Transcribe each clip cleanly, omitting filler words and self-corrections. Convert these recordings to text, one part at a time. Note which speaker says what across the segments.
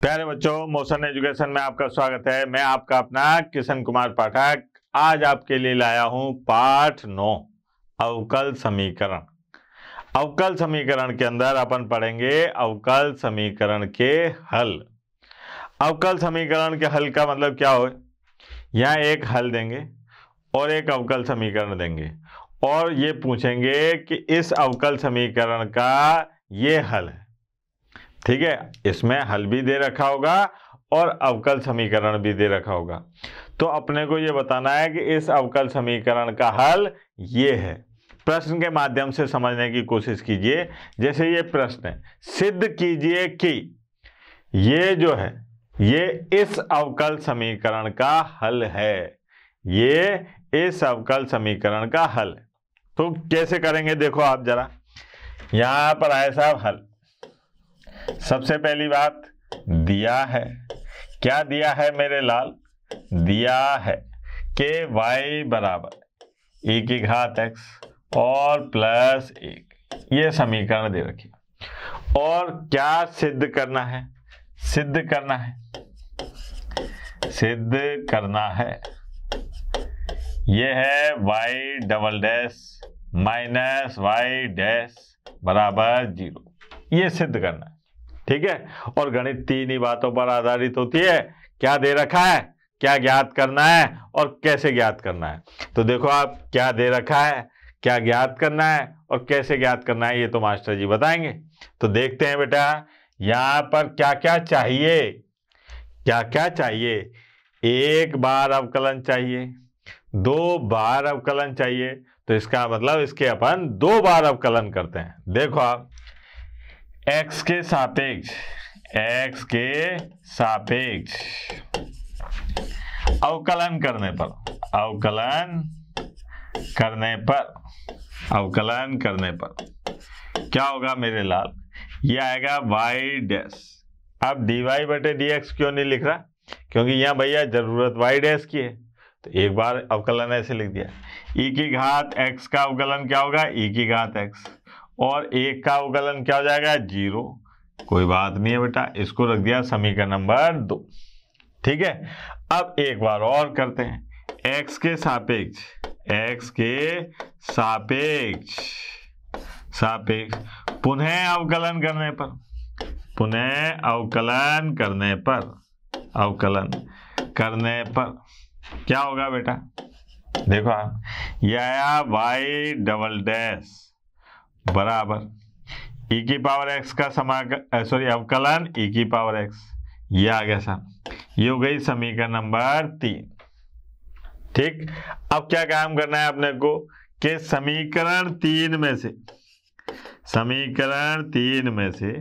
Speaker 1: प्यारे बच्चों, motion education में आपका स्वागत है। मैं आपका अपना किशन कुमार पाठक आज आपके लिए लाया हूं पाठ 9 अवकल समीकरण। अवकल समीकरण के अंदर अपन पढ़ेंगे अवकल समीकरण के हल। अवकल समीकरण के हल का मतलब क्या हो, यहाँ एक हल देंगे और एक अवकल समीकरण देंगे और ये पूछेंगे कि इस अवकल समीकरण का ये हल है। ठीक है, इसमें हल भी दे रखा होगा और अवकल समीकरण भी दे रखा होगा। तो अपने को ये बताना है कि इस अवकल समीकरण का हल ये है। प्रश्न के माध्यम से समझने की कोशिश कीजिए। जैसे ये प्रश्न है, सिद्ध कीजिए कि ये जो है ये इस अवकल समीकरण का हल है। ये इस अवकल समीकरण का हल है। तो कैसे करेंगे देखो आप जरा। यहां पर आए साहब हल। सबसे पहली बात दिया है, क्या दिया है मेरे लाल? दिया है कि y बराबर e की घात x और प्लस 1, ये समीकरण दे रखी। और क्या सिद्ध करना है? सिद्ध करना है, सिद्ध करना है ये है y double dash minus y dash बराबर 0, ये सिद्ध करना है। ठीक है, और गणित तीन ही बातों पर आधारित होती है। क्या दे रखा है, क्या ज्ञात करना है और कैसे ज्ञात करना है। तो देखो आप, क्या दे रखा है, क्या ज्ञात करना है और कैसे ज्ञात करना है, ये तो मास्टर जी बताएंगे। तो देखते हैं बेटा, यहाँ पर क्या क्या चाहिए। क्या क्या चाहिए? एक बार अवकलन चाहिए, 2 बार अवकलन चाहिए। तो इसका मतलब इसके अपन 2 बार अवकलन करते हैं। देखो आप, x के सापेक्ष, x के सापेक्ष अवकलन करने पर, अवकलन करने पर, अवकलन करने पर क्या होगा मेरे लाल? ये आएगा y डैश। अब dy बटे dx क्यों नहीं लिख रहा? क्योंकि यहाँ भैया जरूरत y डैश की है, तो एक बार अवकलन ऐसे लिख दिया। e की घात x का अवकलन क्या होगा? e की घात x, और 1 का अवकलन क्या हो जाएगा? 0। कोई बात नहीं है बेटा, इसको रख दिया समीकरण नंबर 2। ठीक है, अब एक बार और करते हैं। x के सापेक्ष, x के सापेक्ष, सापेक्ष पुनः अवकलन करने पर, पुनः अवकलन करने पर, अवकलन करने पर क्या होगा बेटा? देखो आप, यह आया y डबल डैश बराबर e की पावर x का अवकलन e की पावर x, ये आ गया साहब। ये हो गई समीकरण नंबर 3। ठीक, अब क्या काम करना है अपने को कि समीकरण 3 में से, समीकरण 3 में से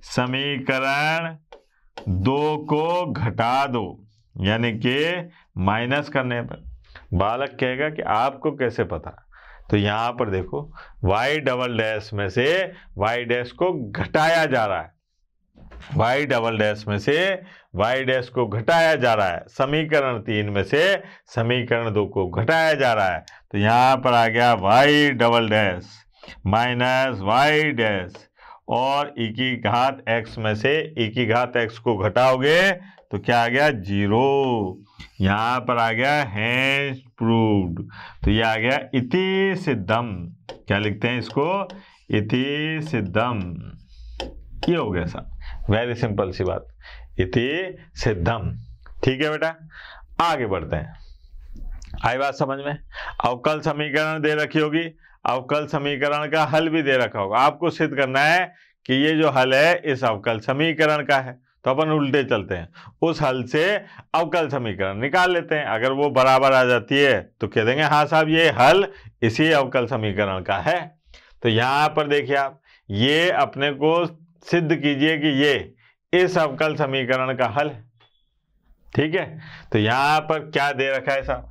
Speaker 1: समीकरण 2 को घटा दो, यानी कि माइनस करने पर। बालक कहेगा कि आपको कैसे पता? तो यहां पर देखो, y डबल डैश में से y डैश को घटाया जा रहा है, y डबल डैश में से y डैश को घटाया जा रहा है। समीकरण 3 में से समीकरण 2 को घटाया जा रहा है। तो यहां पर आ गया y double dash minus y dash, और e की घात x में से e की घात x को घटाओगे तो क्या आ गया? 0। यहां पर आ गया हैंस प्रूव्ड। तो ये आ गया इति सिद्धम। क्या लिखते हैं इसको? इति सिद्धम। ये हो गया साहब, वेरी सिंपल सी बात, इति सिद्धम। ठीक है बेटा, आगे बढ़ते हैं। आई बात समझ में? अवकल समीकरण दे रखी होगी, अवकल समीकरण का हल भी दे रखा होगा। आपको सिद्ध करना है कि ये जो हल है इस अवकल समीकरण का है। तो अपन उल्टे चलते हैं, उस हल से अवकल समीकरण निकाल लेते हैं। अगर वो बराबर आ जाती है तो कह देंगे हाँ साहब ये हल इसी अवकल समीकरण का है। तो यहाँ पर देखिए आप, ये अपने को सिद्ध कीजिए कि ये इस अवकल समीकरण का हल है। ठीक है, तो यहाँ पर क्या दे रखा है साहब?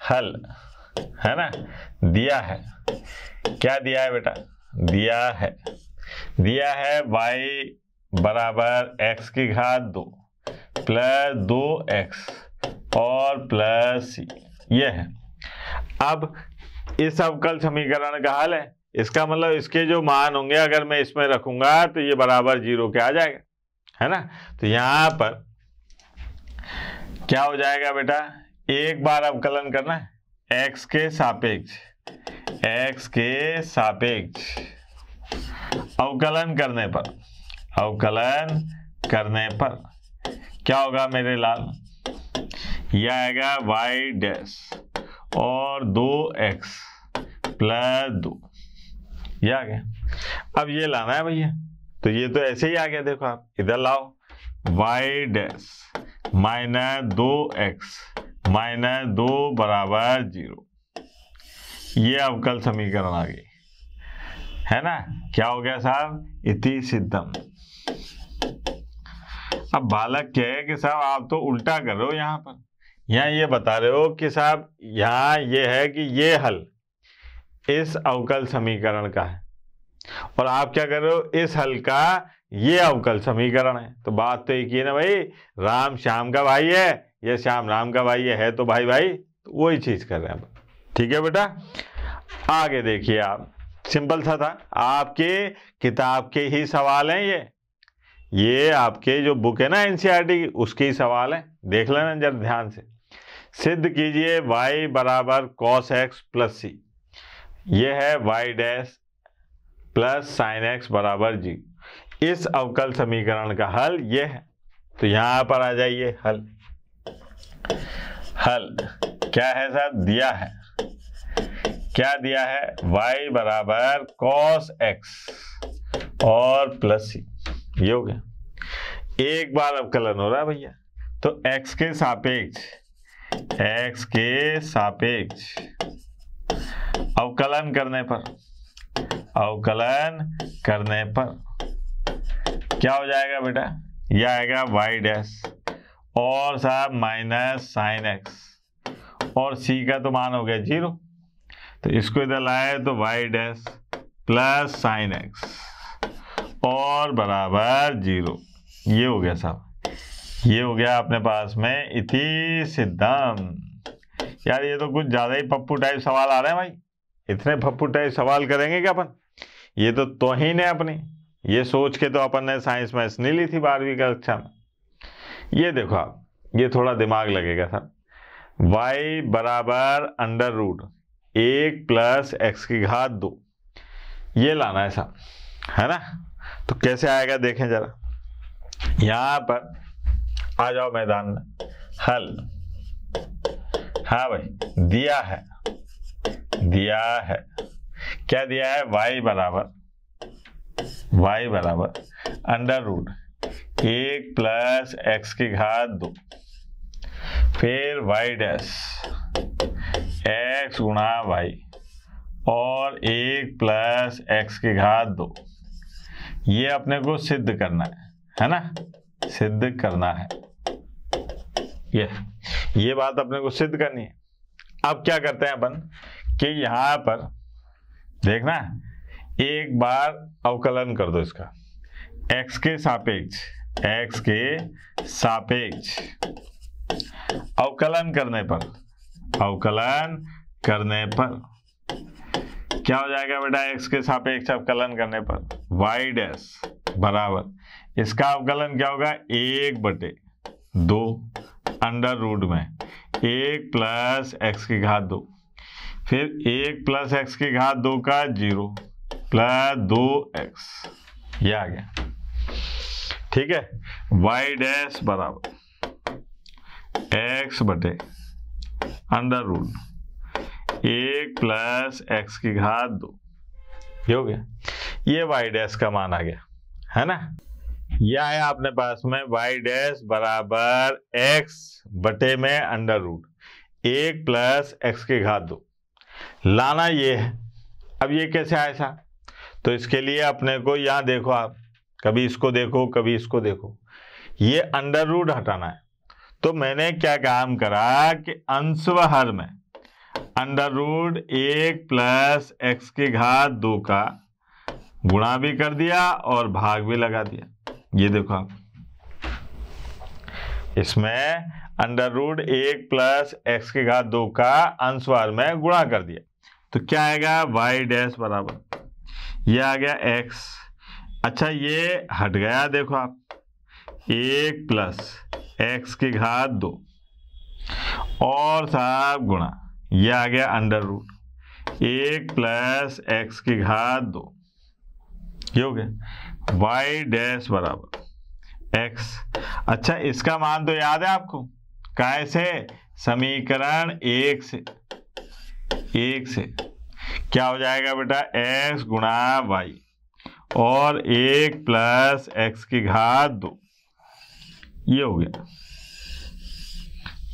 Speaker 1: हल है ना, दिया है। क्या दिया है बेटा? दिया है y बराबर x की घात 2 प्लस 2x और प्लस c, ये है। अब इस अवकल समीकरण का हल है, इसका मतलब इसके जो मान होंगे अगर मैं इसमें रखूंगा तो ये बराबर 0 के आ जाएगा, है ना। तो यहां पर क्या हो जाएगा बेटा, एक बार अवकलन करना है x के सापेक्ष, x के सापेक्ष अवकलन करने पर क्या होगा मेरे लाल, यह आएगा y डैश और 2x प्लस 2, ये आ गया। अब ये लाना है भैया, तो ये तो ऐसे ही आ गया, देखो आप इधर लाओ, y dash minus 2x minus 2 बराबर 0, ये अवकल समीकरण आ गई, है ना। क्या हो गया साहब, इति सिद्धम। अब बालक कहे कि साहब आप तो उल्टा कर रहे हो, यहाँ ये बता रहे हो कि साहब यहाँ ये है कि ये हल इस अवकल समीकरण का है, और आप क्या कर रहे हो, इस हल का ये अवकल समीकरण है। तो बात तो एक ही है ना भाई, राम श्याम का भाई है या श्याम राम का भाई है, तो भाई तो वही चीज कर रहे हैं। ठीक है बेटा, आगे देखिए आप, सिंपल सा था, आपके किताब के ही सवाल हैं ये आपके जो बुक है ना एनसीईआरटी की, उसके ही सवाल है, देख लेना जरा ध्यान से। सिद्ध कीजिए y बराबर cos x प्लस सी, ये है y dash plus sign x बराबर जी, इस अवकल समीकरण का हल ये है। तो यहां पर आ जाइए, हल क्या है साहब, दिया है, क्या दिया है, y बराबर cos x और प्लस सी, ये हो गया। एक बार अवकलन हो रहा है भैया, तो x के सापेक्ष अवकलन करने पर क्या हो जाएगा बेटा, यह आएगा y डैश और साहब माइनस साइन x और c का तो मान हो गया 0, तो इसको इधर लाए तो y dash plus sign x और बराबर 0, ये हो गया साहब, ये हो गया अपने पास में इति सिद्धम। यार ये तो कुछ ज्यादा ही पप्पू टाइप सवाल आ रहे हैं भाई, इतने पप्पू टाइप सवाल करेंगे क्या अपन, ये तो तौहीन है अपनी, ये सोच के तो अपन ने साइंस मैथ्स नहीं ली थी 12वीं कक्षा में। ये देखो आप, ये थोड़ा दिमाग लगेगा साहब, y बराबर अंडर रूट 1 प्लस x की घात 2, ये लाना है साहब, है ना। तो कैसे आएगा देखें जरा, यहां पर आ जाओ मैदान में, हल, हाँ भाई दिया है, क्या दिया है, y बराबर अंडर रूट 1 प्लस x की घात 2, फिर y डैश x गुणा y और 1 प्लस x की घात 2, ये अपने को सिद्ध करना है ना, सिद्ध करना है, ये बात अपने को सिद्ध करनी है। अब क्या करते हैं अपन कि यहां पर देखना, एक बार अवकलन कर दो इसका, x के सापेक्ष अवकलन करने पर क्या हो जाएगा बेटा, x के सापेक्ष अवकलन करने पर y डैश बराबर, इसका अवकलन क्या होगा, 1/2 अंडर रूट में 1 प्लस x की घात 2, फिर 1 प्लस x की घात 2 का 0 प्लस 2x, ये आ गया। ठीक है, y डैश बराबर x बटे अंडर रूट 1 प्लस x की घात 2, ये हो गया, ये y डैश का मान आ गया, है ना। यह है अपने पास में y डैश बराबर x बटे में अंडर रूट 1 प्लस x की घात 2, लाना ये है। अब ये कैसे आया था, तो इसके लिए अपने को यहाँ देखो आप, कभी इसको देखो कभी इसको देखो, ये अंडर रूट हटाना है। तो मैंने क्या काम करा कि अंश व हर में अंडर रूट 1 प्लस x की घात 2 का गुणा भी कर दिया और भाग भी लगा दिया। ये देखो आप, इसमें अंडर रूट 1 प्लस x की घात 2 का अंश व हर में गुणा कर दिया, तो क्या आएगा, y डैश बराबर, ये आ गया x। अच्छा ये हट गया, देखो आप 1 प्लस एक्स की घात 2 और साहब गुणा, ये आ गया अंडर रूट 1 प्लस एक्स की घात 2, ये हो गया वाई डैश बराबर एक्स। अच्छा, इसका मान तो याद है आपको, कैसे? समीकरण 1 से क्या हो जाएगा बेटा, एक्स गुणा वाई और 1 प्लस एक्स की घात 2, ये हो गया,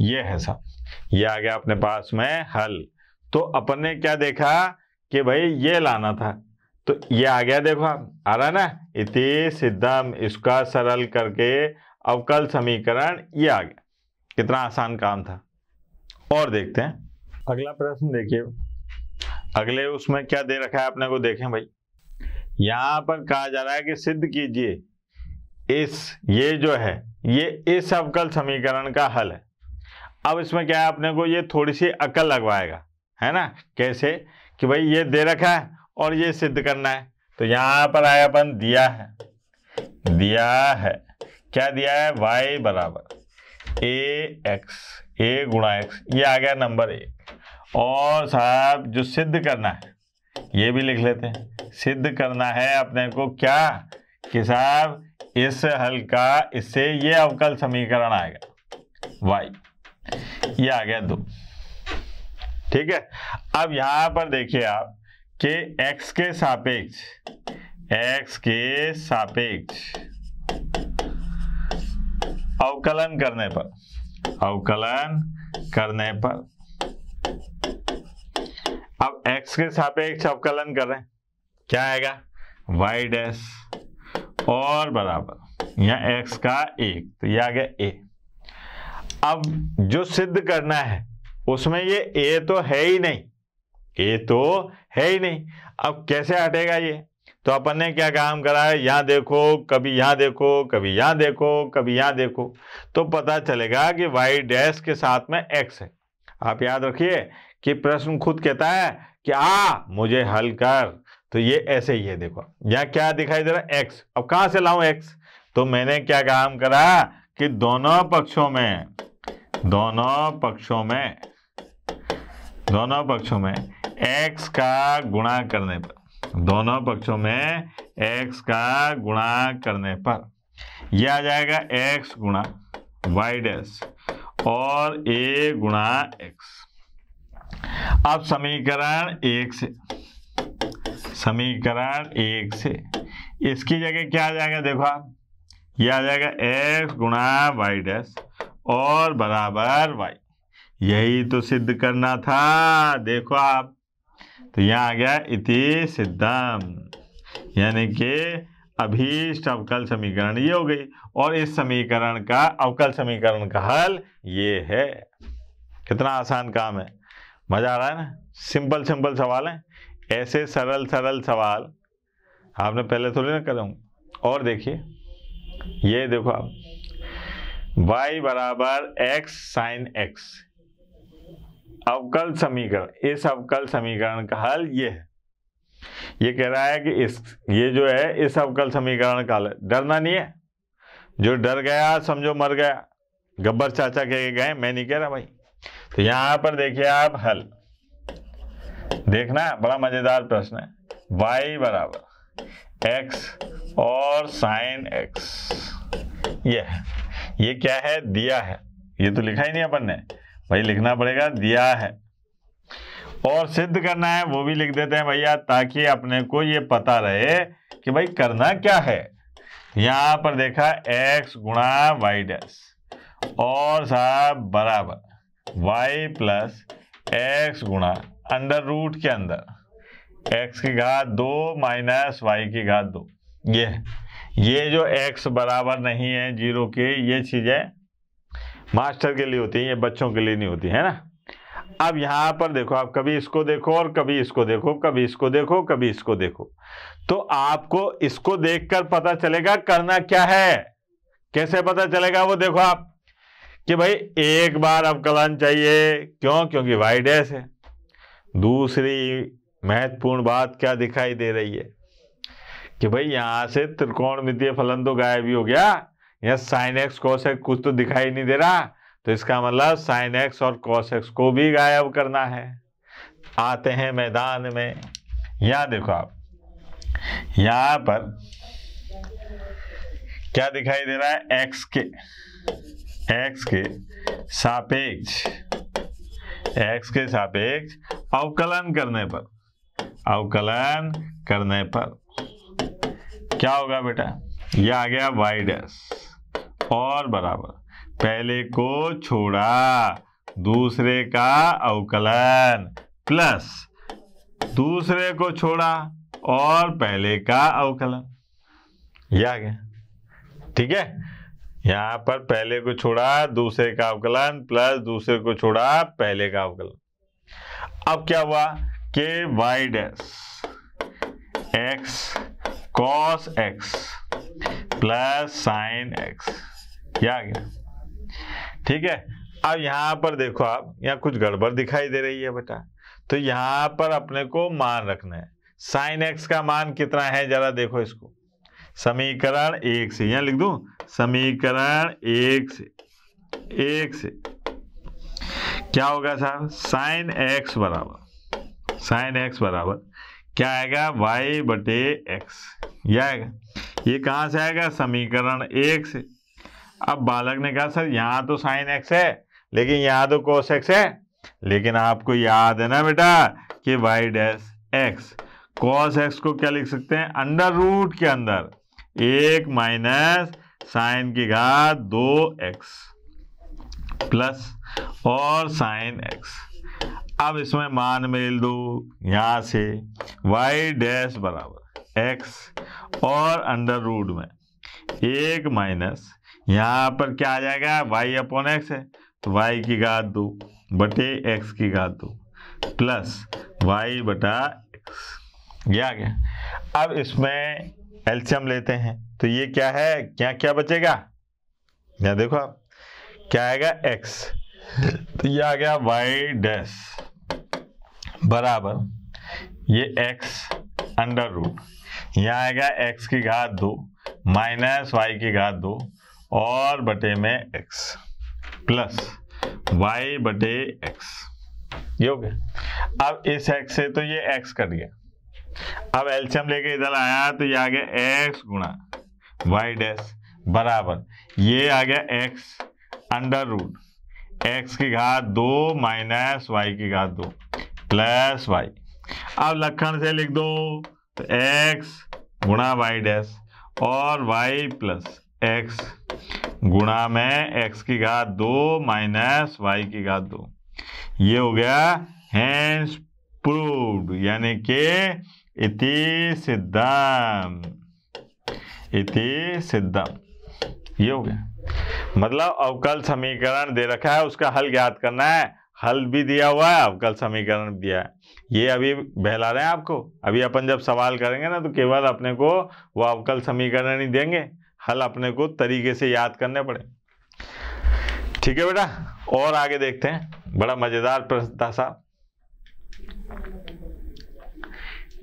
Speaker 1: ये है सब, ये आ गया अपने पास में हल। तो अपन ने क्या देखा कि भाई ये लाना था, तो ये आ गया, देखो आप आ रहा ना, इति सिद्धम, इसका सरल करके अवकल समीकरण, ये आ गया। कितना आसान काम था। और देखते हैं अगला प्रश्न, देखिए अगले उसमें क्या दे रखा है अपने को, देखें भाई। यहां पर कहा जा रहा है कि सिद्ध कीजिए ये जो है ये इस अवकल समीकरण का हल है। अब इसमें क्या है, अपने को ये थोड़ी सी अकल लगवाएगा, है ना। कैसे कि भाई ये दे रखा है और ये सिद्ध करना है। तो यहां पर आया अपन, दिया है क्या दिया है, y बराबर ए एक्स, ए गुणा एक्स, ये आ गया नंबर 1। और साहब जो सिद्ध करना है ये भी लिख लेते हैं। सिद्ध करना है अपने को क्या कि साहब इस हल का, इससे ये अवकल समीकरण आएगा y, ये आ गया 2। ठीक है। अब यहां पर देखिए आप कि x के सापेक्ष अवकलन करने पर अब x के सापेक्ष अवकलन कर रहे हैं, क्या आएगा, y डैश और बराबर यहाँ x का 1, तो ये आ गया a। अब जो सिद्ध करना है उसमें ये a तो है ही नहीं, अब कैसे हटेगा ये। तो अपन ने क्या काम करा है, यहाँ देखो, कभी यहाँ देखो, कभी यहाँ देखो, कभी यहाँ देखो, तो पता चलेगा कि y डैश के साथ में x है। आप याद रखिए कि प्रश्न खुद कहता है कि मुझे हल कर, तो ये ऐसे ही है। देखो यहाँ क्या दिखाई दे रहा है, x। अब कहाँ से लाऊं x, तो मैंने क्या काम करा कि दोनों पक्षों में x का गुणा करने पर, यह आ जाएगा x गुणा y डैश और a गुणा x। अब समीकरण 1 से इसकी जगह क्या आ जाएगा, देखो आप, यह आ जाएगा x गुणा y डैश और बराबर y। यही तो सिद्ध करना था, देखो आप। तो यहाँ आ गया इति सिद्धम, यानी कि अभीष्ट अवकल समीकरण ये हो गई। और इस समीकरण का, अवकल समीकरण का हल ये है। कितना आसान काम है, मजा आ रहा है ना। सिंपल सवाल है, ऐसे सरल सवाल आपने पहले थोड़ी ना करे होंगे। और देखिए ये देखो आप, y बराबर x साइन x अवकल समीकरण, इस अवकल समीकरण का हल ये है। ये कह रहा है कि ये जो है इस अवकल समीकरण का हल है। डरना नहीं है, जो डर गया समझो मर गया। गब्बर चाचा कह गए, मैं नहीं कह रहा भाई। तो यहां पर देखिए आप हल, देखना बड़ा मजेदार प्रश्न है। y बराबर x और साइन x, ये क्या है, दिया है। ये तो लिखा ही नहीं अपन ने भाई, लिखना पड़ेगा, दिया है। और सिद्ध करना है वो भी लिख देते हैं भैया, ताकि अपने को ये पता रहे कि भाई करना क्या है। यहां पर देखा x गुणा y डैश और साहब बराबर y प्लस x गुणा अंडर रूट के अंदर x की घात 2 माइनस y की घात 2। ये जो x बराबर नहीं है 0 के, ये चीजें मास्टर के लिए होती है, ये बच्चों के लिए नहीं होती है ना। अब यहां पर देखो आप, कभी इसको देखो और कभी इसको देखो, कभी इसको देखो, कभी इसको देखो, तो आपको इसको देखकर पता चलेगा करना क्या है। कैसे पता चलेगा वो देखो आप, कि भाई एक बार अवकलन चाहिए, क्योंकि y डैश है। दूसरी महत्वपूर्ण बात क्या दिखाई दे रही है कि भाई यहां से त्रिकोणमितीय फलन तो गायब ही हो गया, या साइन एक्स कॉस एक्स कुछ तो दिखाई नहीं दे रहा, तो इसका मतलब साइन एक्स और कॉस एक्स को भी गायब करना है। आते हैं मैदान में। यहां देखो आप, यहां पर क्या दिखाई दे रहा है, एक्स के सापेक्ष अवकलन करने पर क्या होगा बेटा, ये आ गया वाई डैश और बराबर पहले को छोड़ा दूसरे का अवकलन प्लस दूसरे को छोड़ा और पहले का अवकलन, ये आ गया। ठीक है, यहां पर पहले को छोड़ा दूसरे का अवकलन प्लस दूसरे को छोड़ा पहले का अवकलन। अब क्या हुआ कि y dash x cos x plus sine x, ये आ गया। ठीक है, अब यहां पर देखो आप, यहाँ कुछ गड़बड़ दिखाई दे रही है बेटा, तो यहां पर अपने को मान रखना है। साइन एक्स का मान कितना है जरा देखो इसको, समीकरण 1 से यहां लिख दूं, समीकरण 1 से क्या होगा साहब, साइन एक्स बराबर क्या आएगा, वाई बटे एक्स, यह आएगा। ये कहां से आएगा, समीकरण 1 से। अब बालक ने कहा सर यहाँ तो साइन एक्स है लेकिन यहाँ तो कोस एक्स है, लेकिन आपको याद है ना बेटा कि y dash x cos x को क्या लिख सकते हैं, अंडर रूट के अंदर 1 माइनस साइन की घात 2x प्लस और साइन एक्स। अब इसमें मान मेल दो, यहां से वाई डैश बराबर एक्स और अंडर रूट में 1 माइनस यहाँ पर क्या आ जाएगा, वाई अपॉन एक्स है तो वाई की घात 2 बटे एक्स की घात 2 प्लस वाई बटा एक्स, ये आ गया। अब इसमें एलसीएम लेते हैं तो ये क्या है, क्या क्या बचेगा, यहाँ देखो आप क्या आएगा, एक्स, तो ये आ गया वाई डैश बराबर ये एक्स अंडर रूट, यहाँ आएगा एक्स की घात 2 माइनस वाई की घात 2 और बटे में एक्स प्लस वाई बटे एक्स, ये हो गया। अब इस एक्स से तो ये एक्स कट गया, अब एलसीएम लेके इधर आया तो ये आ गया एक्स गुणा वाई डैश बराबर ये आ गया एक्स अंडर रूट एक्स की घात 2 माइनस वाई की घात 2 प्लस वाई। अब लक्षण से लिख दो तो एक्स गुणा वाई डैश और वाई प्लस एक्स गुणा में एक्स की घात 2 माइनस वाई की घात 2, ये हो गया हेंस प्रूव्ड, यानी कि इति सिद्धम, ये हो गया। मतलब अवकल समीकरण दे रखा है, उसका हल ज्ञात करना है, हल भी दिया हुआ है, अवकल समीकरण भी दिया है। ये अभी बहला रहे हैं आपको, अभी अपन जब सवाल करेंगे ना तो केवल अपने को वो अवकल समीकरण ही देंगे, हल अपने को तरीके से याद करने पड़े। ठीक है बेटा, और आगे देखते हैं, बड़ा मजेदार प्रश्न था साहब।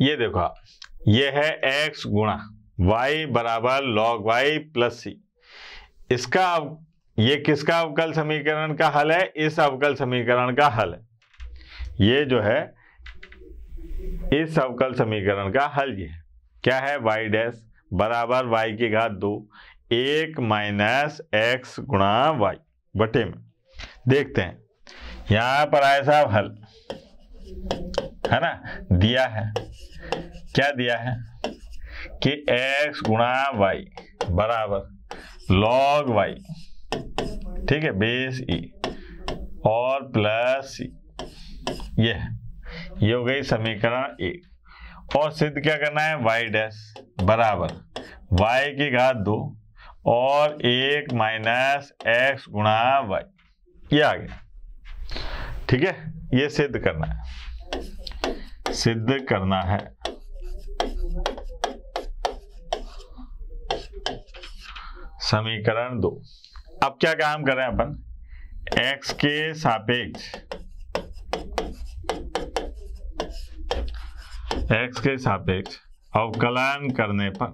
Speaker 1: ये देखो आप, ये है x गुणा y बराबर log y प्लस सी, इसका ये किसका अवकल समीकरण का हल है, इस अवकल समीकरण का हल है। ये जो है इस अवकल समीकरण का हल ये है, क्या है, y डैश बराबर y की घात 2 1 माइनस एक्स गुणा y बटे में। देखते हैं यहां पर आया साहब हल है ना, दिया है, क्या दिया है कि x गुणा y बराबर log y, ठीक है, बेस e और प्लस सी, ये हो गई समीकरण 1। और सिद्ध क्या करना है, y डैश बराबर y की घात 2 और 1 माइनस एक्स गुणा y, ये आ गया। ठीक है, ये सिद्ध करना है, समीकरण 2। अब क्या काम कर रहे हैं अपन, x के सापेक्ष अवकलन करने पर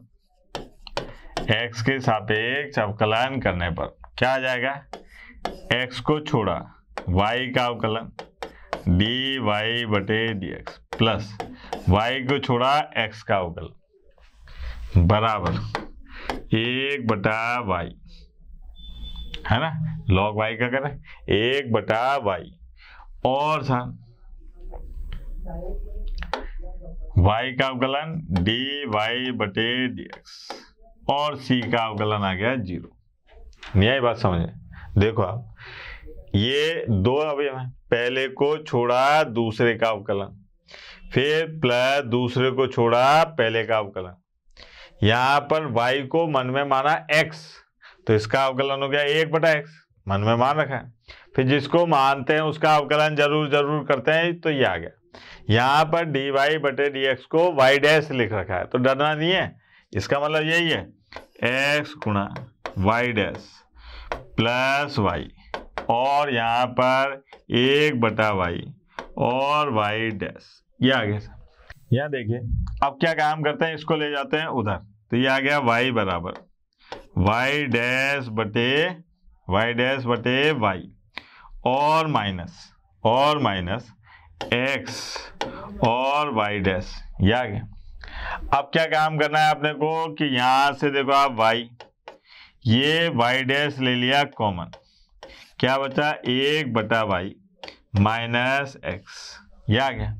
Speaker 1: x के सापेक्ष अवकलन करने पर क्या आ जाएगा, x को छोड़ा y का अवकलन dy बटे dx प्लस y को छोड़ा x का अवकलन बराबर 1/y, है ना, log y का करें 1/y और सन y का अवकलन dy बटे dx और c का अवकलन आ गया 0। नहीं आई बात समझ में? देखो आप, ये दो अवयव हैं, पहले को छोड़ा दूसरे का अवकलन, फिर प्लस दूसरे को छोड़ा पहले का अवकलन। यहाँ पर y को मन में माना x, तो इसका अवकलन हो गया 1/x, मन में मान रखा है। फिर जिसको मानते हैं उसका अवकलन जरूर करते हैं, तो ये आ गया। यहाँ पर dy बटे dx को y डैश लिख रखा है, तो डरना नहीं है, इसका मतलब यही है x गुणा y डैश प्लस y और यहाँ पर 1/y और y डैश, ये आ गया। यहाँ देखिए अब क्या काम करते हैं, इसको ले जाते हैं उधर, तो ये आ गया y बराबर y डैश बटे y और माइनस x और y डैश, ये आ गया। अब क्या काम करना है अपने को कि यहाँ से देखो आप y, ये y डैश ले लिया कॉमन, क्या बचा 1/y माइनस x, ये आ गया।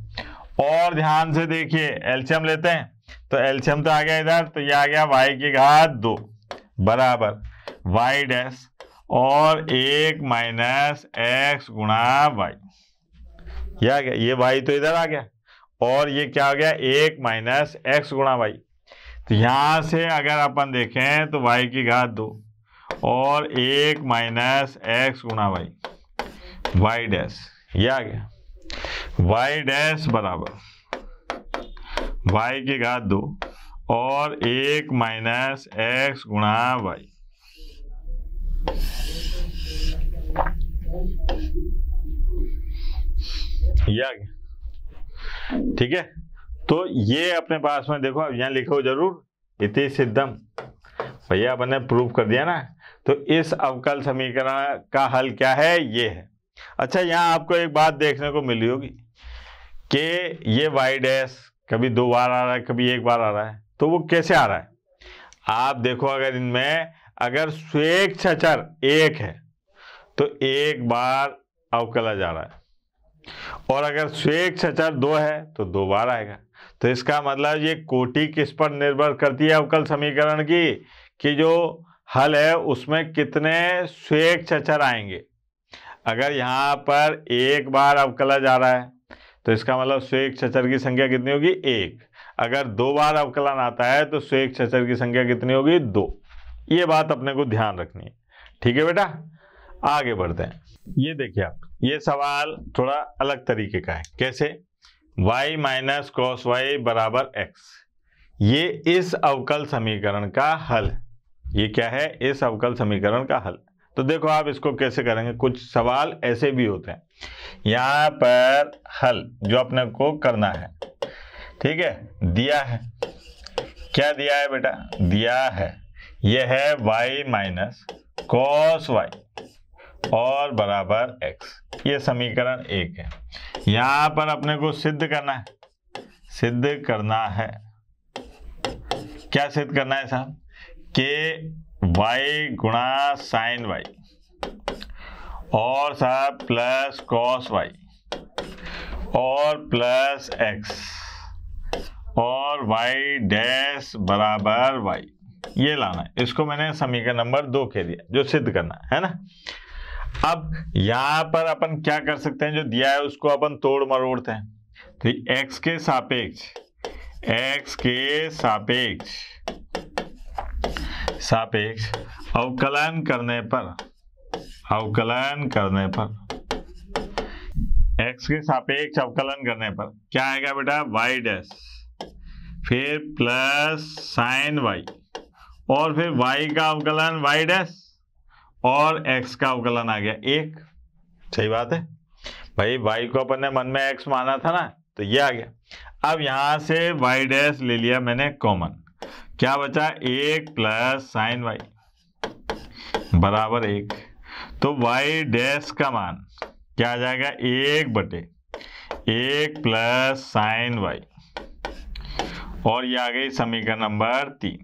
Speaker 1: और ध्यान से देखिए एलसीएम लेते हैं, तो एलसीएम तो आ गया इधर, तो ये आ गया y की घात 2 बराबर y डैश और 1 माइनस x गुणा y, ये आ गया। ये y तो इधर आ गया और ये क्या आ गया 1 माइनस x गुणा y। तो यहाँ से अगर अपन देखें तो y की घात 2 और 1 माइनस x गुणा y डैश, ये आ गया। y डैश बराबर y की घात 2 और 1 माइनस x गुणा y, ये आ गया। ठीक है, तो ये अपने पास में देखो, अब यहाँ लिखो जरूर इति सिद्धम, भैया अपन ने प्रूव कर दिया ना। तो इस अवकल समीकरण का हल क्या है, ये है। अच्छा, यहाँ आपको एक बात देखने को मिली होगी कि ये y डैश कभी 2 बार आ रहा है, कभी 1 बार आ रहा है, तो वो कैसे आ रहा है आप देखो। अगर इनमें अगर स्वेच्छाचार 1 है तो 1 बार अवकला जा रहा है, और अगर स्वेच्छाचार 2 है तो 2 बार आएगा। तो इसका मतलब ये कोटि किस पर निर्भर करती है अवकल समीकरण की, कि जो हल है उसमें कितने स्वेच्छाचार आएंगे। अगर यहाँ पर 1 बार अवकला जा रहा है तो इसका मतलब स्वेच्छाचार की संख्या कितनी होगी 1। अगर 2 बार अवकलन आता है तो स्वेच्छाचार की संख्या कितनी होगी 2। ये बात अपने को ध्यान रखनी है। ठीक है बेटा, आगे बढ़ते हैं। ये देखिए आप, ये सवाल थोड़ा अलग तरीके का है। कैसे, y माइनस कॉस वाई बराबर x, ये इस अवकल समीकरण का हल है। ये क्या है, इस अवकल समीकरण का हल। तो देखो आप इसको कैसे करेंगे, कुछ सवाल ऐसे भी होते हैं। यहाँ पर हल जो अपने को करना है, ठीक है, दिया है, क्या दिया है बेटा, दिया है ये है y माइनस कॉस वाई और बराबर x, ये समीकरण 1 है। यहाँ पर अपने को सिद्ध करना है, क्या सिद्ध करना है साहब, कि y गुणा साइन y और साहब प्लस कॉस y और प्लस x और y डैश बराबर y, ये लाना है। इसको मैंने समीकरण नंबर 2 कह दिया, जो सिद्ध करना है ना। अब यहाँ पर अपन क्या कर सकते हैं, जो दिया है उसको अपन तोड़ मरोड़ते हैं। तो x के सापेक्ष अवकलन करने पर x के सापेक्ष अवकलन करने पर क्या आएगा बेटा, y डैश फिर प्लस साइन y और फिर y का अवकलन y डैश और x का अवकलन आ गया 1। सही बात है भाई, y को अपन ने मन में x माना था ना, तो ये आ गया। अब यहां से y डैश ले लिया मैंने कॉमन, क्या बचा, 1 प्लस साइन वाई बराबर 1। तो वाई डैश का मान क्या आ जाएगा, 1/1 प्लस साइन वाई, और ये आ गई समीकरण नंबर 3।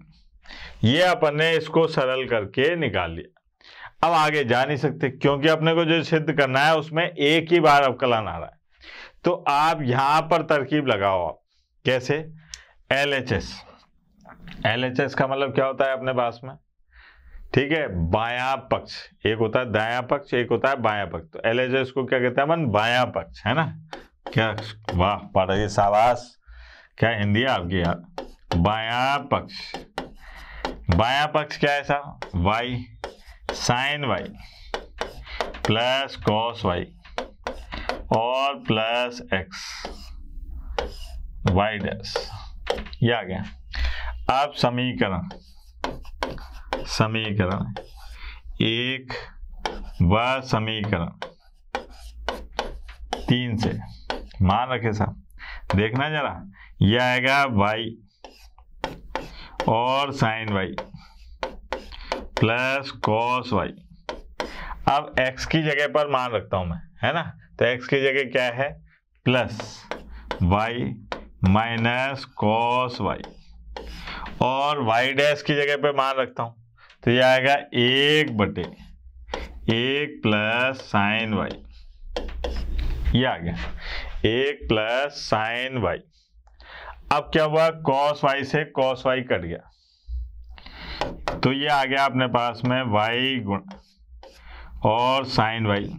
Speaker 1: ये अपन ने इसको सरल करके निकाल लिया। अब आगे जा नहीं सकते क्योंकि अपने को जो सिद्ध करना है उसमें एक ही बार अवकलन आ रहा है। तो आप यहां पर तरकीब लगाओ। आप कैसे, LHS। LHS का मतलब क्या होता है अपने पास में, ठीक है, बायां पक्ष, एक होता है दायां पक्ष, एक होता है बायां पक्ष। तो LHS को क्या कहते हैं अपन, बायां पक्ष, है ना। क्या, वाह पढ़िए, शाबाश, क्या हिंदी है आपकी यार। बायां पक्ष, बायां पक्ष क्या है साहब, y sine y plus cos y और प्लस एक्स वाई डैश, ये आ गया। अब समीकरण 1 व समीकरण 3 से मान रखे साहब, देखना जरा, यह आएगा वाई और sine y plus cos y. अब x की जगह पर मान रखता हूं मैं, है ना। तो x की जगह क्या है, plus y minus cos y, और y डैश की जगह पर मान रखता हूं, तो यह आएगा 1/1 प्लस साइन वाई, ये आ गया 1 प्लस साइन वाई। अब क्या हुआ, कॉस वाई से कॉस वाई कट गया, तो ये आ गया अपने पास में y गुण और साइन वाई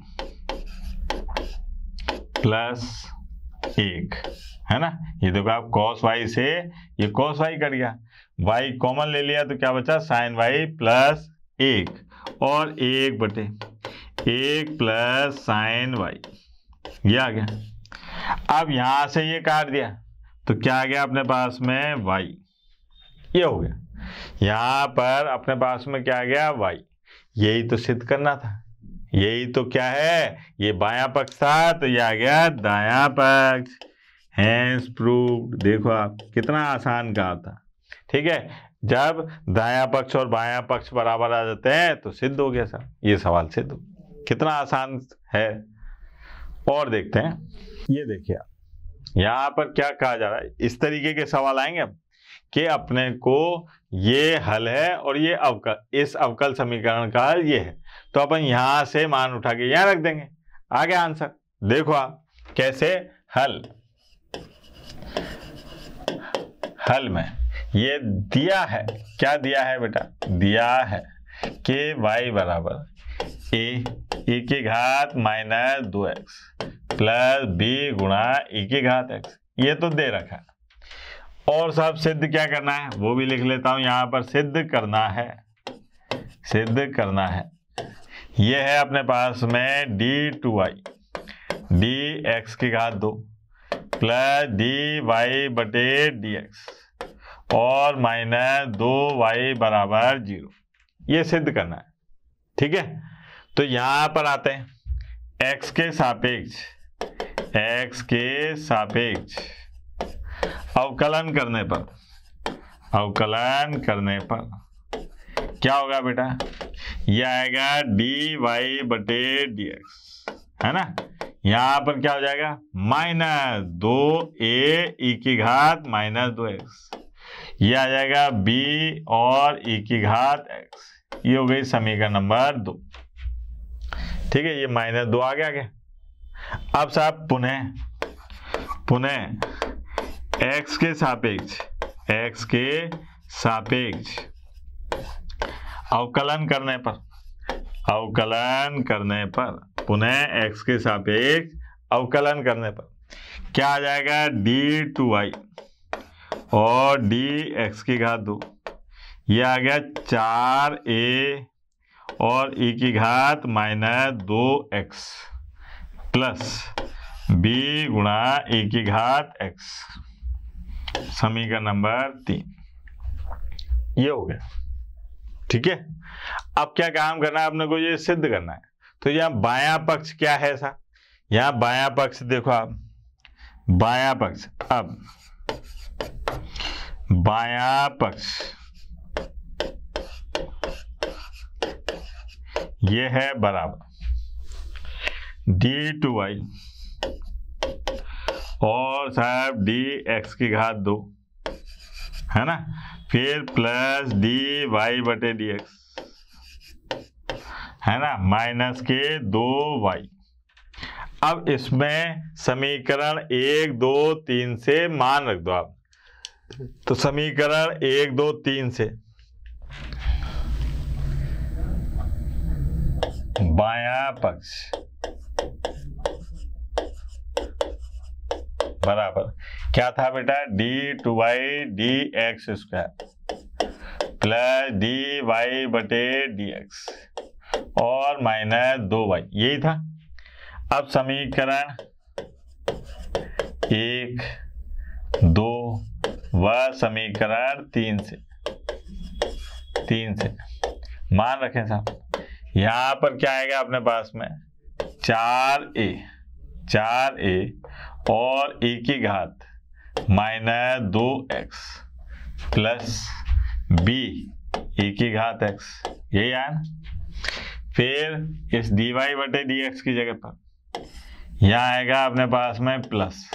Speaker 1: प्लस 1, है ना। ये देखो आप, कॉस वाई से ये कॉस वाई कट गया, y कॉमन ले लिया तो क्या बचा, साइन वाई प्लस 1 और 1/1 प्लस साइन वाई, ये आ गया। अब यहां से ये काट दिया तो क्या आ गया अपने पास में, y, ये हो गया। यहां पर अपने पास में क्या आ गया, y। यही तो सिद्ध करना था, यही तो क्या है, ये बायां पक्ष था तो ये आ गया दायां पक्ष, हैंस प्रूव्ड। देखो आप, कितना आसान कहा था, ठीक है। जब दायां पक्ष और बायां पक्ष बराबर आ जाते हैं तो सिद्ध हो गया सर, ये सवाल सिद्ध हो, कितना आसान है। और देखते हैं, ये देखिए आप, यहां पर क्या कहा जा रहा है, इस तरीके के सवाल आएंगे अब कि अपने को ये हल है और ये अवकल, इस अवकल समीकरण का हल ये है, तो अपन यहां से मान उठा के यहां रख देंगे, आ गया आंसर। देखो आप कैसे, हल में ये दिया है, क्या दिया है बेटा, दिया है कि y बराबर e की घात माइनस 2x प्लस b गुणा e की घात x, ये तो दे रखा है। और सब सिद्ध क्या करना है वो भी लिख लेता हूं, यहां पर सिद्ध करना है, सिद्ध करना है। ये है अपने पास में d2y dx की घात 2 प्लस dy/dx और माइनस 2y बराबर 0, ये सिद्ध करना है, ठीक है। तो यहां पर आते हैं, x के सापेक्ष अवकलन करने पर क्या होगा बेटा, यह आएगा dy/dx, है ना। यहां पर क्या हो जाएगा, माइनस 2a e की घात माइनस 2x, ये आ जाएगा b और e की घात x, ये हो गई समीकरण नंबर 2, ठीक है। ये माइनस 2 आ गया। अब साहब पुनः x के सापेक्ष अवकलन करने पर पुनः x के सापेक्ष अवकलन करने पर क्या आ जाएगा, d2y और dx की घात 2, ये आ गया 4a और e की घात माइनस 2x प्लस b गुणा e की घात x, समीकरण नंबर 3, ये हो गया, ठीक है। अब क्या काम करना है अपने को, ये सिद्ध करना है। तो यहाँ बायां पक्ष क्या है ऐसा, यहाँ बायां पक्ष देखो आप, बायां पक्ष, अब बायां पक्ष ये है बराबर d/y और साहब dx⁻2 है ना, फिर प्लस dy/dx है ना, माइनस के 2y। अब इसमें समीकरण 1 2 3 से मान रख दो आप। तो समीकरण 1 2 3 से बायां पक्ष बराबर क्या था बेटा, d/y dx² प्लस dy/dx और माइनस 2y, यही था। अब समीकरण 1 2 व समीकरण 3 से मान रखें साहब। यहां पर क्या आएगा अपने पास में 4a और e⁻2x प्लस b⁻x, यही आया ना। फिर इस dy/dx की जगह पर यहाँ आएगा अपने पास में प्लस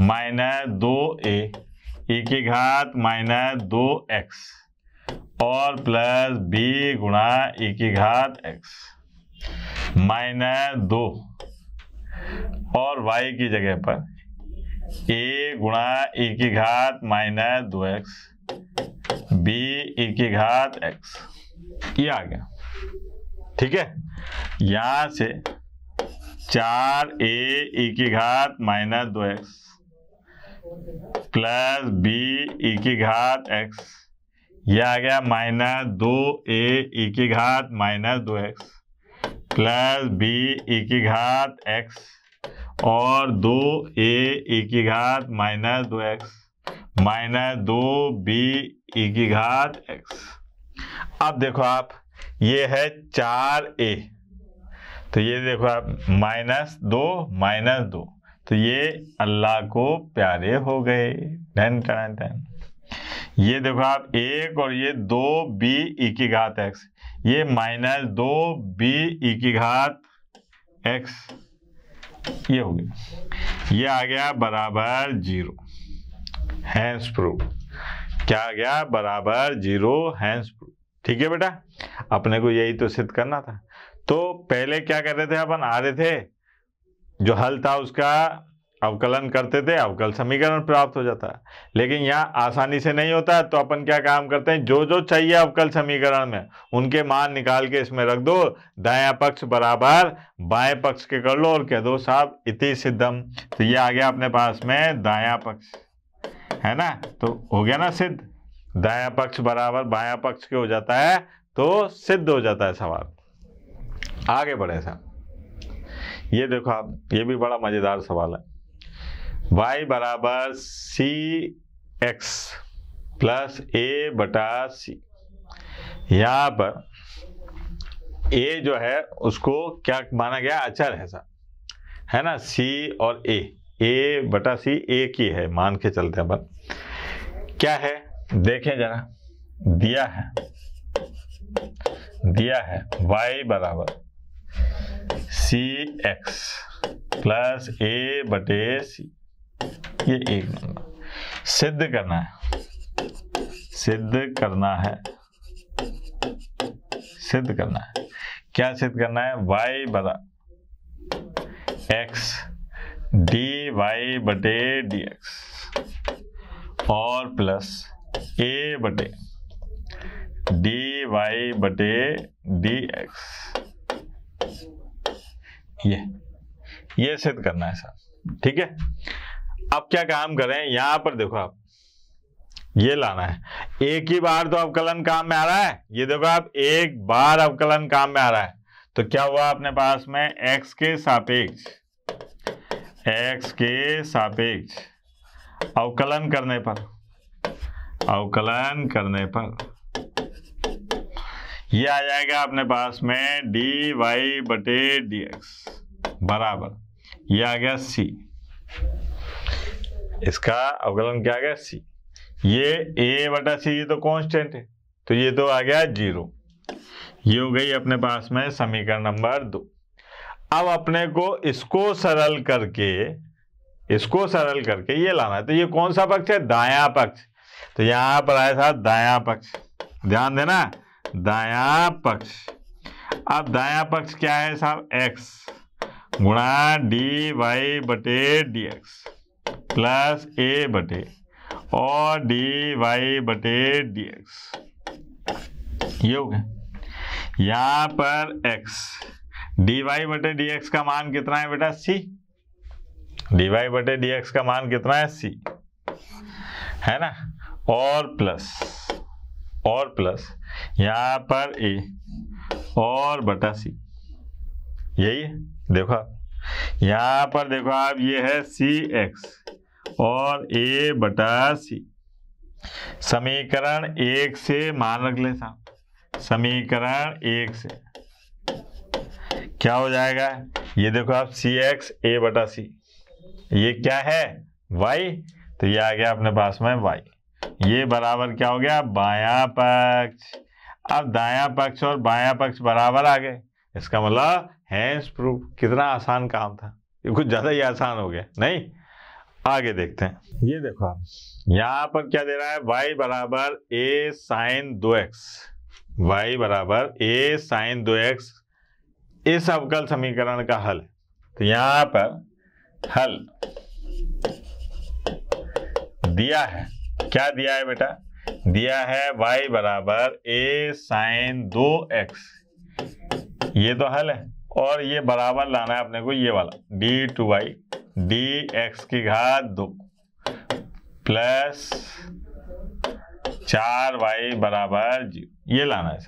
Speaker 1: -2a e⁻2x और प्लस b⁻e⁻x -2 और y की जगह पर a⁻e⁻2x b⁻x, ये आ गया। ठीक है, यहां से 4a⁻2x प्लस b⁻x, यह आ गया -2a⁻2x प्लस b⁻x और 2a⁻2x -2b⁻x। अब देखो आप, ये है 4a, तो ये देखो आप -2 तो ये अल्लाह को प्यारे हो गए। धन टन टन। ये देखो आप 1 और ये 2b⁻x, ये -2b⁻x, ये हो गया, ये आ गया बराबर 0। Hence proved. क्या आ गया, बराबर 0, हैंस प्रूव। ठीक है बेटा, अपने को यही तो सिद्ध करना था। तो पहले क्या कर रहे थे अपन, आ रहे थे जो हल था उसका अवकलन करते थे, अवकल समीकरण प्राप्त हो जाता है। लेकिन यहाँ आसानी से नहीं होता, तो अपन क्या काम करते हैं, जो जो चाहिए अवकल समीकरण में उनके मान निकाल के इसमें रख दो, दायां पक्ष बराबर बाएं पक्ष के कर लो और कह दो साहब इति सिद्धम। तो ये आ गया अपने पास में दायां पक्ष, है ना, तो हो गया ना सिद्ध। दायां पक्ष बराबर बायां पक्ष के हो जाता है तो सिद्ध हो जाता है सवाल। आगे बढ़े साहब, ये देखो आप, ये भी बड़ा मजेदार सवाल है। y बराबर cx प्लस a/c, यहाँ पर a जो है उसको क्या माना गया, अचर है साहब, है ना। c और a/c एक ही है मान के चलते हैं अपन। क्या है देखें जरा, दिया है y बराबर cx प्लस a/c, ये एक नंबर सिद्ध करना है, क्या सिद्ध करना है, y बराबर x dy/dx और प्लस a/dy/dx, ये सिद्ध करना है साहब। ठीक है, अब क्या काम करें, यहां पर देखो आप, ये लाना है, एक ही बार तो अवकलन काम में आ रहा है। ये देखो आप, एक बार अवकलन काम में आ रहा है, तो क्या हुआ अपने पास में x के सापेक्ष अवकलन करने पर ये आ जाएगा अपने पास में dy/dx बराबर, ये आ गया c, इसका अवकलन क्या आ गया c, ये a/c, ये तो कांस्टेंट है तो ये तो आ गया 0, ये हो गई अपने पास में समीकरण नंबर 2। अब अपने को इसको सरल करके ये लाना है। तो ये कौन सा पक्ष है? दायां पक्ष। तो यहां पर आया था दायां पक्ष, ध्यान देना, दायां पक्ष। अब दायां पक्ष क्या है साहब? x गुणा डी वाई बटे डी एक्स प्लस ए बटे और डी वाई बटे डी एक्स। ये हो गया। यहां पर x डी वाई बटे डी एक्स का मान कितना है बेटा? c। डी वाई बटे डी एक्स का मान कितना है? c है ना। और प्लस यहां पर a और बटा c, यही है। देखो यहां पर देखो आप, ये है cx और a बटा c। समीकरण 1 से मान रख ले साहब। समीकरण 1 से क्या हो जाएगा? ये देखो आप, cx a बटा c, ये क्या है? y। तो ये आ गया अपने पास में y। ये बराबर क्या हो गया? बायां पक्ष। अब दायां पक्ष और बायां पक्ष बराबर आ गए, इसका मतलब हैंस प्रूफ। कितना आसान काम था, ये कुछ ज्यादा ही आसान हो गया नहीं? आगे देखते हैं। ये देखो आप, यहां पर क्या दे रहा है? y बराबर a साइन 2x, y बराबर a साइन 2x इस अवकल समीकरण का हल। तो यहां पर हल दिया है, क्या दिया है बेटा? दिया है y बराबर a साइन 2x, ये तो हल है। और ये बराबर लाना है अपने को, ये वाला d2y dx की घात 2 प्लस 4y बराबर 0, ये लाना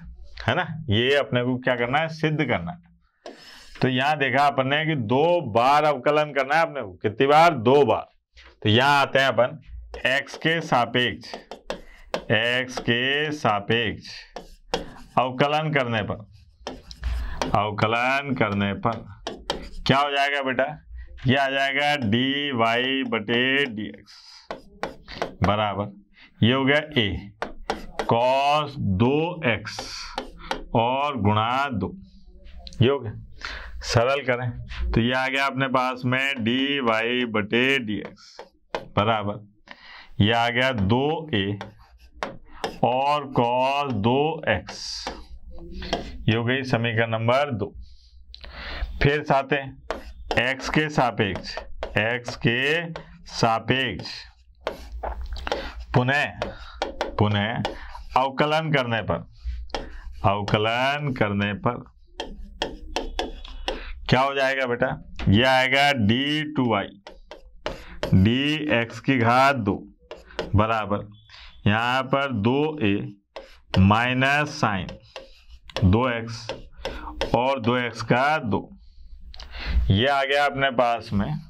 Speaker 1: है ना। ये अपने को क्या करना है? सिद्ध करना है। तो यहां देखा अपन ने कि 2 बार अवकलन करना है अपने को। कितनी बार? 2 बार। तो यहां आते हैं अपन x के सापेक्ष अवकलन करने पर क्या हो जाएगा बेटा? ये आ जाएगा डी वाई बटे डी एक्स बराबर, ये हो गया a cos 2x और गुणा 2, ये हो गया। सरल करें तो ये आ गया अपने पास में डी वाई बटे डी एक्स बराबर, ये आ गया 2a और cos 2x, ये हो गई समीकरण नंबर 2। फिर साथ x के सापेक्ष पुनः अवकलन करने पर क्या हो जाएगा बेटा? ये आएगा d2y dx की घात 2 बराबर, यहाँ पर 2a माइनस साइन 2x और 2x का 2, ये आ गया अपने पास में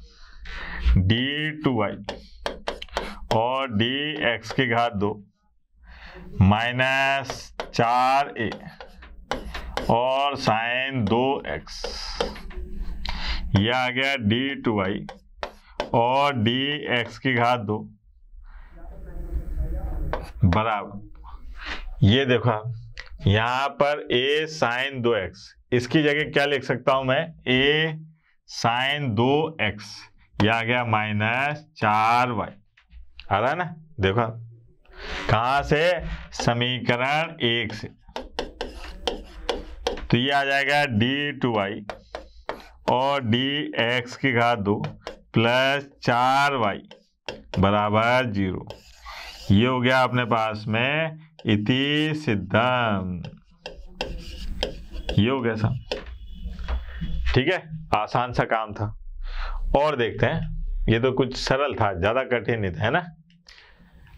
Speaker 1: d2y और dx की घात 2 माइनस 4a और साइन 2x, ये आ गया d2y और dx की घात 2 बराबर, ये देखो आप यहाँ पर a साइन 2x, इसकी जगह क्या लिख सकता हूं मैं? a साइन 2x, ये आ गया माइनस 4y। आ रहा है ना? देखो कहां से? समीकरण 1 से। तो ये आ जाएगा d2y और dx की घात 2 प्लस 4y बराबर 0, ये हो गया अपने पास में इति सिद्धम, ये हो गया सब। ठीक है, आसान सा काम था। और देखते हैं, ये तो कुछ सरल था, ज्यादा कठिन नहीं था, है ना।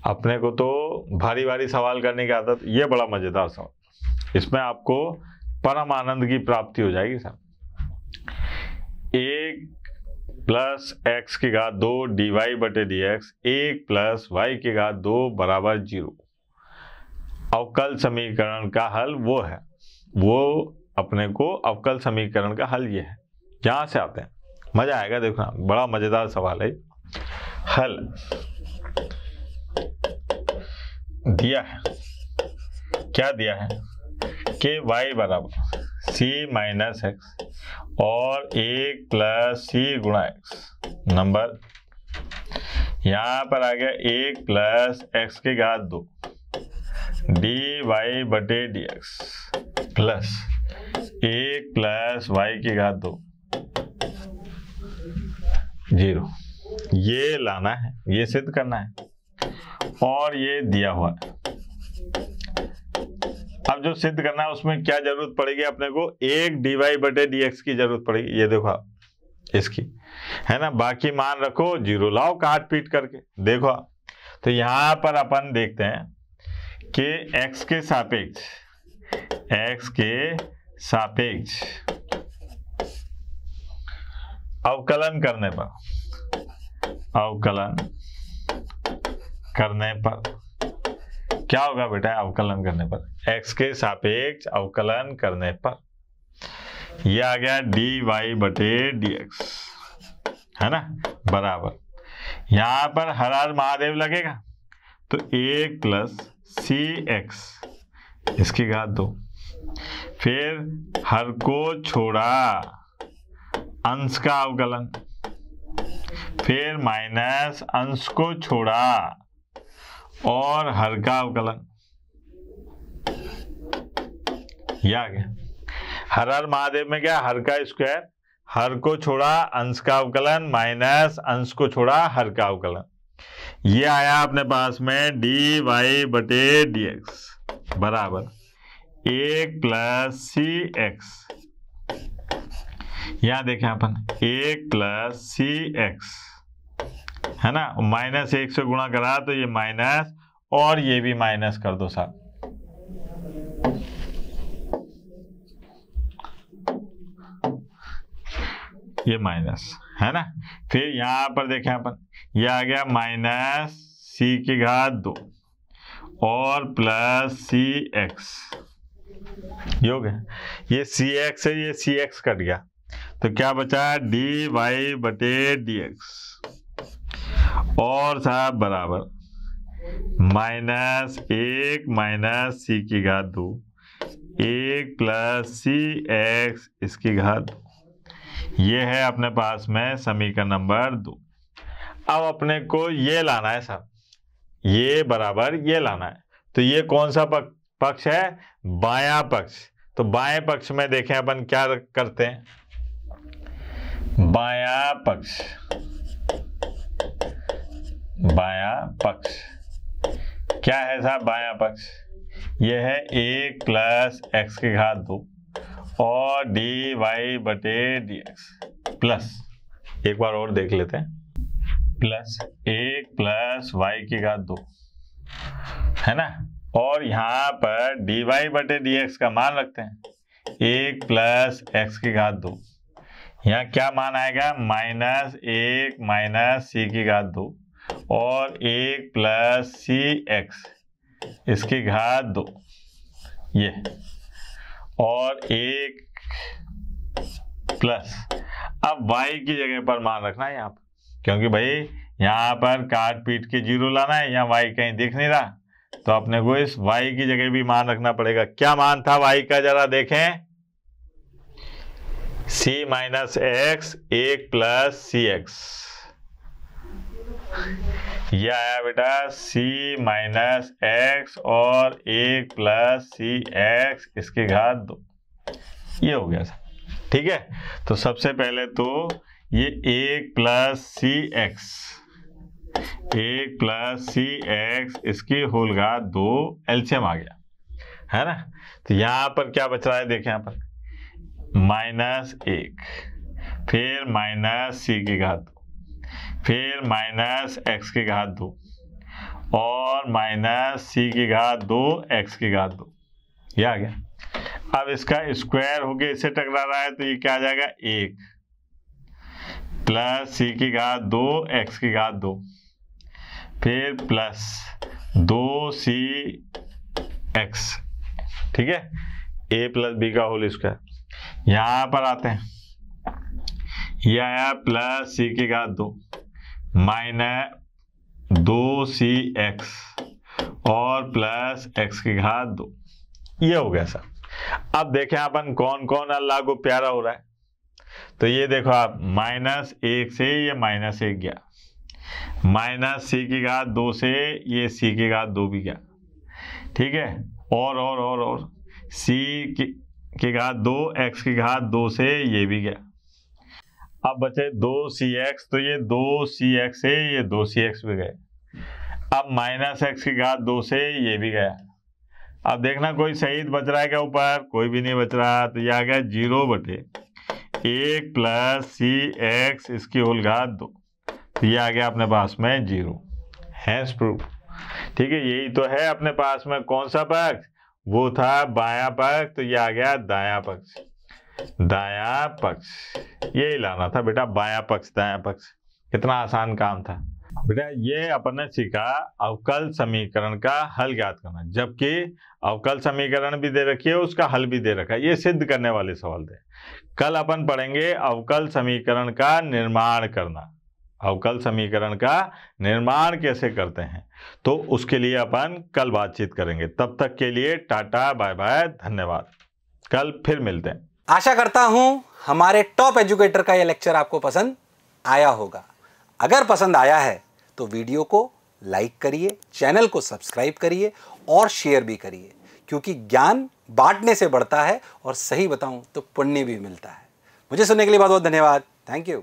Speaker 1: अपने को तो भारी भारी सवाल करने की आदत, ये बड़ा मजेदार सवाल, इसमें आपको परम आनंद की प्राप्ति हो जाएगी साहब। 1 प्लस एक्स की घात 2 डी वाई बटे डी एक्स 1 प्लस वाई की घात 2 बराबर 0, अवकल समीकरण का हल वो है, वो अपने को अवकल समीकरण का हल ये है। यहां से आते हैं, मजा आएगा, देखना बड़ा मजेदार सवाल है। हल दिया है, क्या दिया है कि y बराबर c माइनस एक्स और 1 प्लस c गुणा x नंबर, यहाँ पर आ गया 1 प्लस x की घात 2 dy बटे dx प्लस 1 प्लस y की घात 2 0। ये लाना है, ये सिद्ध करना है और ये दिया हुआ है। अब जो सिद्ध करना है उसमें क्या जरूरत पड़ेगी अपने को, 1 dy बटे dx की जरूरत पड़ेगी। ये देखो आप इसकी, है ना, बाकी मान रखो, 0 लाओ काट पीट करके। देखो तो यहां पर अपन देखते हैं कि x के सापेक्ष अवकलन करने पर क्या होगा बेटा, अवकलन करने पर, x के सापेक्ष अवकलन करने पर ये आ गया dy बटे dx, है ना, बराबर, यहां पर हर हर महादेव लगेगा तो 1 प्लस cx इसकी घात 2, फिर हर को छोड़ा अंश का अवकलन, फिर माइनस अंश को छोड़ा और हर का अवकलन। यह आ गया हर हर महादेव में, क्या, हर का स्क्वायर, हर को छोड़ा अंश का अवकलन माइनस अंश को छोड़ा हर का अवकलन। ये आया अपने पास में dy बटे dx बराबर 1 प्लस cx। यहां देखें अपन 1 प्लस cx, है ना, माइनस 1 से गुणा करा तो ये माइनस और ये भी माइनस कर दो साहब, ये माइनस, है ना। फिर यहां पर देखें अपन, ये आ गया माइनस c की घात 2 और प्लस cx, ये हो गया, ये cx है, ये cx कट गया तो क्या बचा, dy बटे dx और साहब बराबर माइनस 1 माइनस c की घात 2 1 प्लस cx इसकी घात 2। ये है अपने पास में समीकरण नंबर 2। अब अपने को ये लाना है साहब, ये बराबर ये लाना है, तो ये कौन सा पक्ष है, बायां पक्ष। तो बाएं पक्ष में देखें अपन क्या करते हैं, बायां पक्ष क्या है साहब, बायां पक्ष ये है 1 प्लस x की घात 2 और dy बटे dx प्लस, एक बार और देख लेते हैं, प्लस 1 प्लस y की घात 2, है ना, और यहाँ पर dy बटे dx का मान रखते हैं 1 प्लस x की घात 2, यहाँ क्या मान आएगा, माइनस 1 माइनस c की घात 2 और 1 प्लस cx इसकी घात 2, ये और 1 प्लस, अब y की जगह पर मान रखना है यहाँ पर, क्योंकि भाई यहाँ पर काट पीट के 0 लाना है, यहाँ y कहीं दिख नहीं रहा, तो अपने को इस y की जगह भी मान रखना पड़ेगा। क्या मान था y का, जरा देखें, c minus x 1 plus cx, यह आया बेटा c माइनस x और 1 प्लस cx इसकी घात 2, ये हो गया सर, ठीक है। तो सबसे पहले तो ये 1 प्लस cx इसकी होल घात 2 एलसीएम आ गया, है ना। तो यहाँ पर क्या बच रहा है, देखें यहाँ पर माइनस 1, फिर माइनस c की घात 2, फिर माइनस x की घात 2 और माइनस c की घात 2 x की घात 2, ये आ गया। अब इसका स्क्वायर होके इससे टकरा रहा है तो ये क्या आ जाएगा, 1 प्लस c की घात 2 x की घात 2, फिर प्लस 2cx, ठीक है, a प्लस b का होल स्क्वायर। यहाँ पर आते हैं, यह आया प्लस c की घात 2 माइनस 2cx और प्लस x की घात 2, ये हो गया सर। अब देखें अपन कौन कौन अल्लाह को प्यारा हो रहा है। तो ये देखो आप, -1 से ये -1 गया, -c⁻2 से ये c⁻2 भी गया, ठीक है। और c⁻2 x⁻2 से ये भी गया। अब बचे 2cx, तो ये 2cx से ये 2cx भी गए। अब -x⁻2 से ये भी गया। अब देखना कोई शहीद बच रहा है क्या ऊपर? कोई भी नहीं बच रहा, तो ये आ गया 0/1 + cx इसकी होल घात 2। तो ये आ गया अपने पास में 0। हैंस प्रूफ, ठीक है। यही तो है अपने पास में कौन सा पक्ष? वो था बायां पक्ष, तो ये आ गया दायां पक्ष। दायां पक्ष यही लाना था बेटा, बायां पक्ष दायां पक्ष। कितना आसान काम था बेटा। ये अपन ने सीखा अवकल समीकरण का हल ज्ञात करना, जबकि अवकल समीकरण भी दे रखी है, उसका हल भी दे रखा है। ये सिद्ध करने वाले सवाल थे। कल अपन पढ़ेंगे अवकल समीकरण का निर्माण करना, अवकल समीकरण का निर्माण कैसे करते हैं, तो उसके लिए अपन कल बातचीत करेंगे। तब तक के लिए टाटा बाय बाय, धन्यवाद। कल फिर मिलते हैं।
Speaker 2: आशा करता हूं हमारे टॉप एजुकेटर का यह लेक्चर आपको पसंद आया होगा। अगर पसंद आया है तो वीडियो को लाइक करिए, चैनल को सब्सक्राइब करिए और शेयर भी करिए, क्योंकि ज्ञान बांटने से बढ़ता है और सही बताऊं तो पुण्य भी मिलता है। मुझे सुनने के लिए बहुत बहुत धन्यवाद। Thank you.